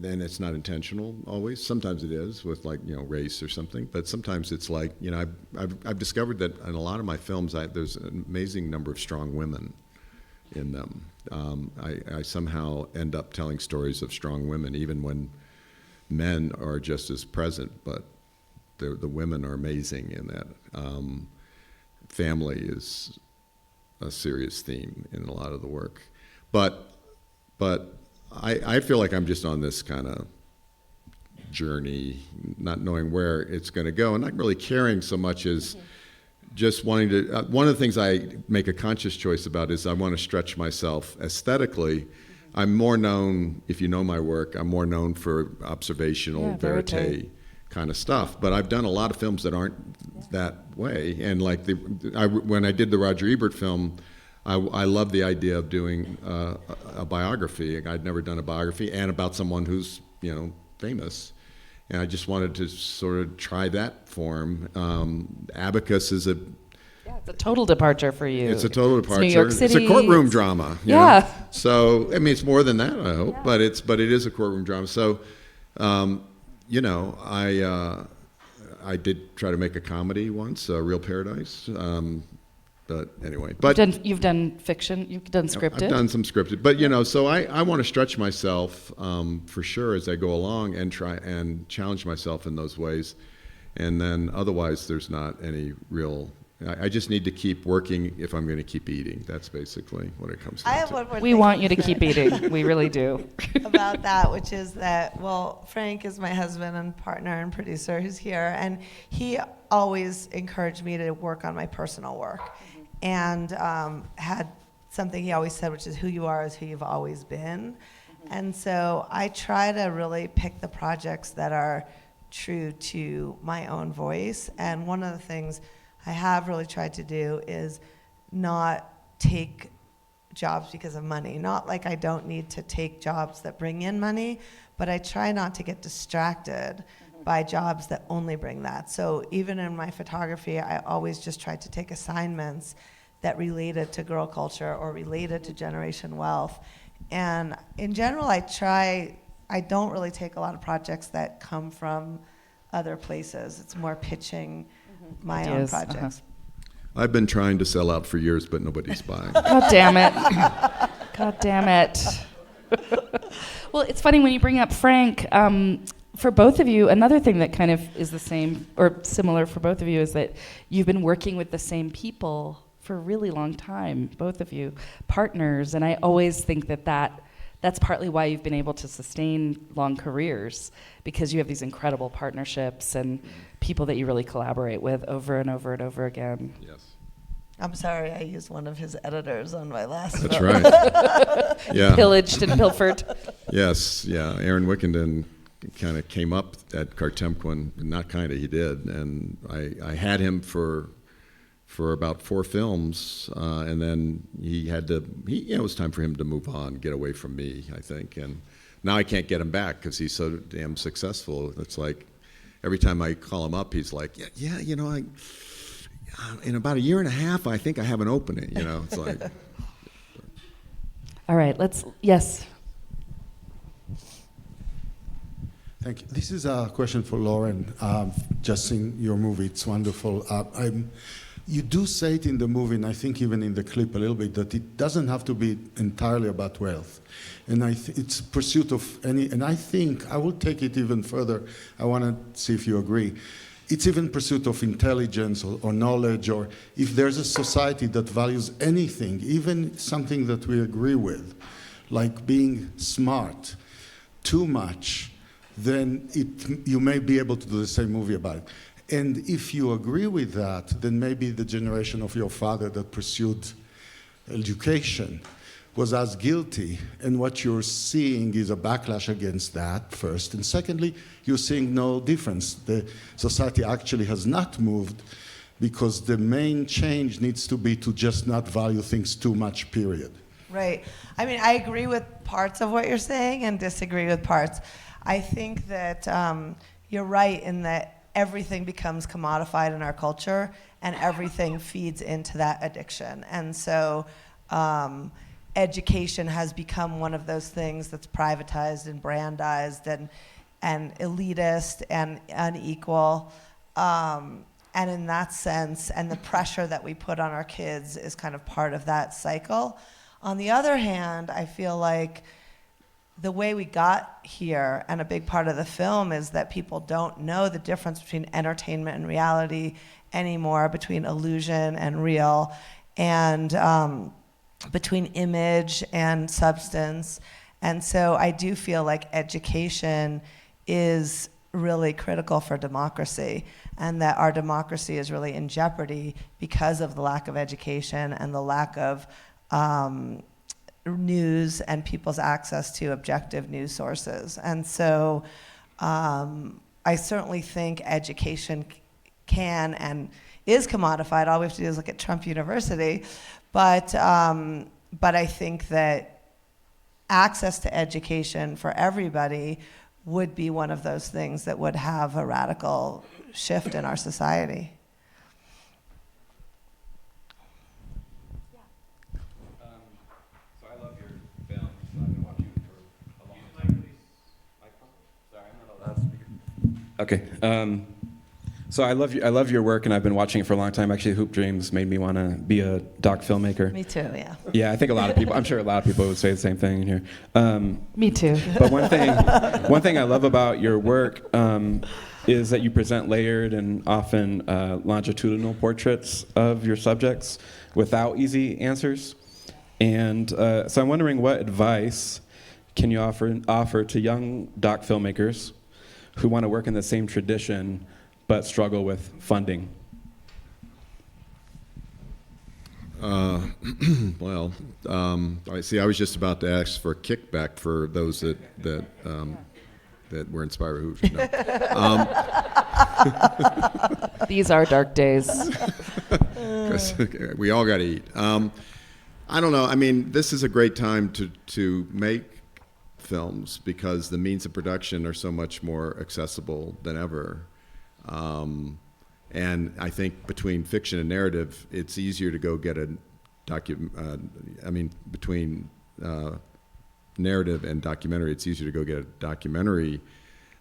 and it's not intentional always. Sometimes it is with race or something, but sometimes it's like, I've discovered that in a lot of my films there's an amazing number of strong women in them. I somehow end up telling stories of strong women, even when men are just as present, but the women are amazing in that. Family is a serious theme in a lot of the work, but I feel like I'm just on this kind of journey, not knowing where it's going to go, and not really caring so much as just wanting to. One of the things I make a conscious choice about is I want to stretch myself aesthetically. I'm more known, if you know my work, I'm more known for observational, verite kind of stuff. But I've done a lot of films that aren't that way. And like when I did the Roger Ebert film, I love the idea of doing a biography. I'd never done a biography, and about someone who's famous. And I just wanted to sort of try that form. Abacus is it's a total departure for you. It's a total departure. It's New York City. It's a courtroom drama. You Yeah. know? So I mean, it's more than that, I hope. But it is a courtroom drama. So, I did try to make a comedy once, Real Paradise. But anyway, You've done fiction. You've done scripted. I've done some scripted, but so I want to stretch myself for sure as I go along and try and challenge myself in those ways, and then otherwise there's not any real. I just need to keep working if I'm going to keep eating. That's basically what it comes down to. We want you to keep eating. We really do. About that, which is that, Frank is my husband and partner and producer who's here, and he always encouraged me to work on my personal work, and had something he always said, which is who you are is who you've always been. And so I try to really pick the projects that are true to my own voice, and one of the things I have really tried to do is not take jobs because of money. Not like I don't need to take jobs that bring in money, but I try not to get distracted by jobs that only bring that. So even in my photography, I always just tried to take assignments that related to girl culture or related to generation wealth. And in general, I don't really take a lot of projects that come from other places. It's more pitching my own projects. I've been trying to sell out for years, but nobody's buying. God damn it. God damn it. Well, it's funny when you bring up Frank. For both of you, another thing that kind of is the same or similar for both of you is that you've been working with the same people for a really long time, both of you, partners. And I always think that's partly why you've been able to sustain long careers, because you have these incredible partnerships and people that you really collaborate with over and over and over again. Yes. I'm sorry, I used one of his editors on my last That's film. right. Yeah. Pillaged and pilfered. Yes, yeah. Aaron Wickenden kind of came up at Cartemquin, not kind of, he did. And I had him for about 4 films, and then it was time for him to move on, get away from me, I think. And now I can't get him back because he's so damn successful. It's like every time I call him up, he's like, yeah, in about a year and a half, I think I have an opening, It's like. All right, yes. Thank you. This is a question for Lauren. Just seen your movie, it's wonderful. You do say it in the movie, and I think even in the clip a little bit, that it doesn't have to be entirely about wealth. And it's pursuit of and I think, I will take it even further. I want to see if you agree. It's even pursuit of intelligence or knowledge, or if there's a society that values anything, even something that we agree with, like being smart, too much, then you may be able to do the same movie about it. And if you agree with that, then maybe the generation of your father that pursued education was as guilty. And what you're seeing is a backlash against that, first. And secondly, you're seeing no difference. The society actually has not moved because the main change needs to be to just not value things too much, period. Right. I mean, I agree with parts of what you're saying and disagree with parts. I think that you're right in that everything becomes commodified in our culture, and everything feeds into that addiction. And so education has become one of those things that's privatized and brandized and elitist and unequal. And in that sense, and the pressure that we put on our kids is kind of part of that cycle. On the other hand, I feel like the way we got here, and a big part of the film, is that people don't know the difference between entertainment and reality anymore, between illusion and real, and between image and substance. And so I do feel like education is really critical for democracy, and that our democracy is really in jeopardy because of the lack of education and the lack of news and people's access to objective news sources. And so I certainly think education can and is commodified. All we have to do is look at Trump University. But I think that access to education for everybody would be one of those things that would have a radical shift in our society. So I love your film. So I've been watching it for a long time. Sorry, I'm not allowed to speak. Okay. So I love your work, and I've been watching it for a long time. Actually, Hoop Dreams made me want to be a doc filmmaker. Me too, yeah. Yeah, I think a lot of people. I'm sure a lot of people would say the same thing in here. Me too. But one thing I love about your work is that you present layered and often longitudinal portraits of your subjects without easy answers. And so I'm wondering, what advice can you offer to young doc filmmakers who want to work in the same tradition but struggle with funding? Well, I see. I was just about to ask for a kickback for those that were inspired by Hoop. No. These are dark days. 'Cause we all got to eat. I don't know. I mean, this is a great time to make films because the means of production are so much more accessible than ever. And I think between fiction and narrative, it's easier to go get a between narrative and documentary, it's easier to go get a documentary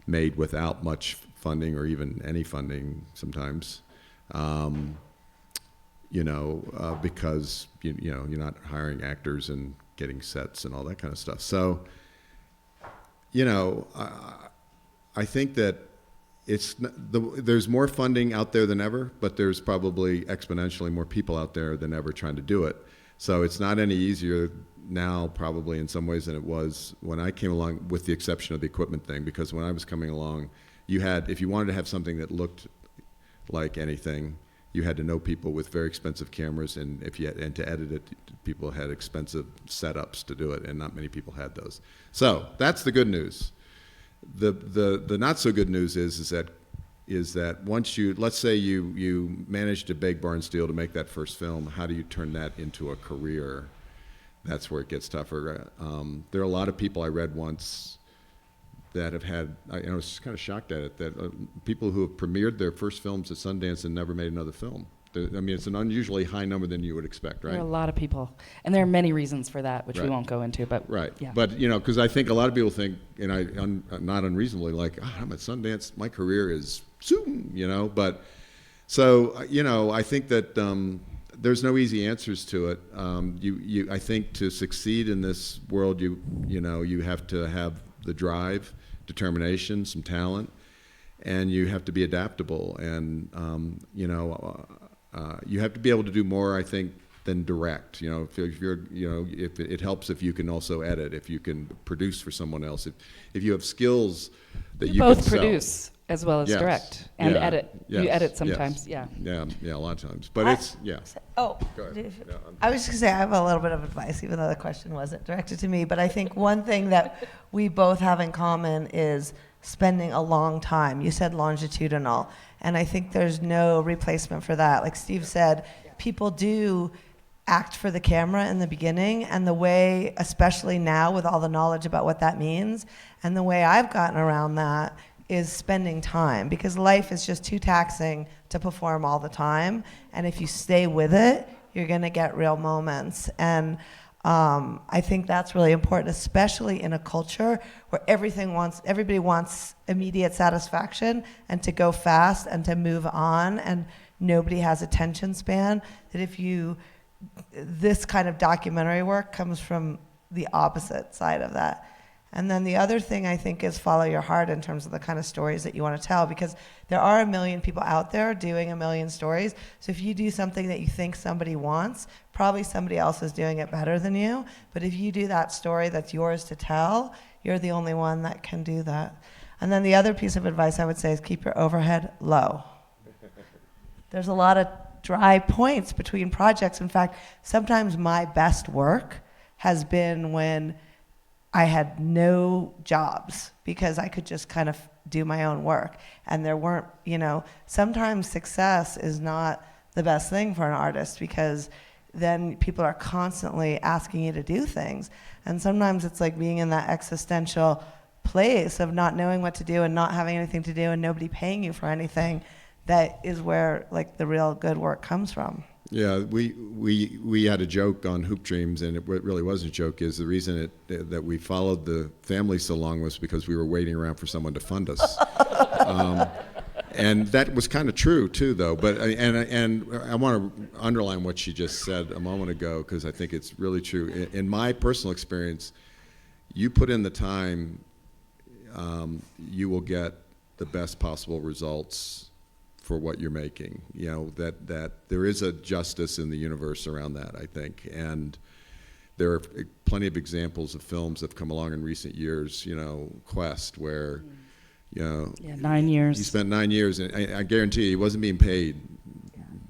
made without much funding or even any funding sometimes. Because you're not hiring actors and getting sets and all that kind of stuff. So, I think that there's more funding out there than ever, but there's probably exponentially more people out there than ever trying to do it. So it's not any easier now, probably in some ways, than it was when I came along, with the exception of the equipment thing, because when I was coming along, if you wanted to have something that looked like anything, you had to know people with very expensive cameras, and to edit it, people had expensive setups to do it, and not many people had those. So that's the good news. The not so good news is that once let's say you managed to beg Barnes Steele to make that first film, how do you turn that into a career? That's where it gets tougher. There are a lot of people I read once that have had, I was kind of shocked at it, that people who have premiered their first films at Sundance and never made another film. It's an unusually high number than you would expect, right? There are a lot of people, and there are many reasons for that, which we Right. won't go into. But Right. yeah. But, because I think a lot of people think, and not unreasonably, like, I'm at Sundance, my career is soon, But, so, I think that there's no easy answers to it. I think to succeed in this world, you have to have the drive, determination, some talent, and you have to be adaptable. And, you have to be able to do more, I think, than direct. If it helps if you can also edit, if you can produce for someone else, if you have skills that you both can sell. produce as well as Yes. direct and Yeah. edit. Yes. You edit Yes. sometimes, yeah. Yeah, a lot of times. But Oh, Go ahead. Yeah, I was just going to say, I have a little bit of advice, even though the question wasn't directed to me. But I think one thing that we both have in common is spending a long time. You said longitudinal. And I think there's no replacement for that. Like Steve said, people do act for the camera in the beginning. And the way, especially now with all the knowledge about what that means, and the way I've gotten around that is spending time, because life is just too taxing to perform all the time. And if you stay with it, you're going to get real moments. And I think that's really important, especially in a culture where everybody wants immediate satisfaction and to go fast and to move on, and nobody has attention span. That this kind of documentary work comes from the opposite side of that. And then the other thing I think is follow your heart in terms of the kind of stories that you want to tell, because there are a million people out there doing a million stories. So if you do something that you think somebody wants, probably somebody else is doing it better than you. But if you do that story that's yours to tell, you're the only one that can do that. And then the other piece of advice I would say is keep your overhead low. There's a lot of dry points between projects. In fact, sometimes my best work has been when I had no jobs because I could just kind of do my own work. And there weren't, sometimes success is not the best thing for an artist because then people are constantly asking you to do things. And sometimes it's like being in that existential place of not knowing what to do and not having anything to do and nobody paying you for anything. That is where like the real good work comes from. Yeah, we had a joke on Hoop Dreams, and it really wasn't a joke, is the reason that we followed the family so long was because we were waiting around for someone to fund us. And that was kind of true, too, though. But and I want to underline what she just said a moment ago, because I think it's really true. In my personal experience, you put in the time, you will get the best possible results for what you're making. That there is a justice in the universe around that, I think. And there are plenty of examples of films that have come along in recent years, Quest, where, 9 years. He spent 9 years, and I guarantee you, he wasn't being paid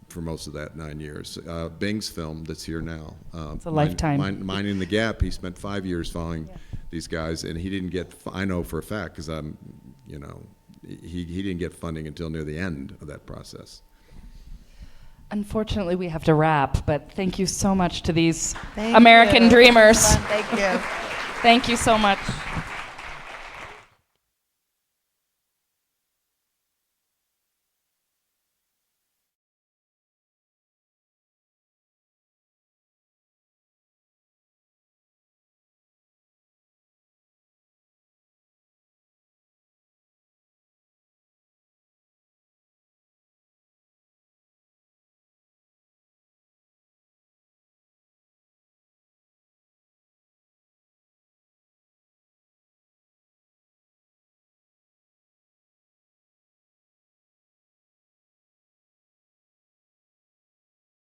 for most of that 9 years. Bing's film that's here now. It's a lifetime. Minding the Gap, he spent 5 years following these guys, and he didn't get, I know for a fact, because I'm, he didn't get funding until near the end of that process. Unfortunately, we have to wrap, but thank you so much to these Thank American you. dreamers. Thank you. Thank you so much.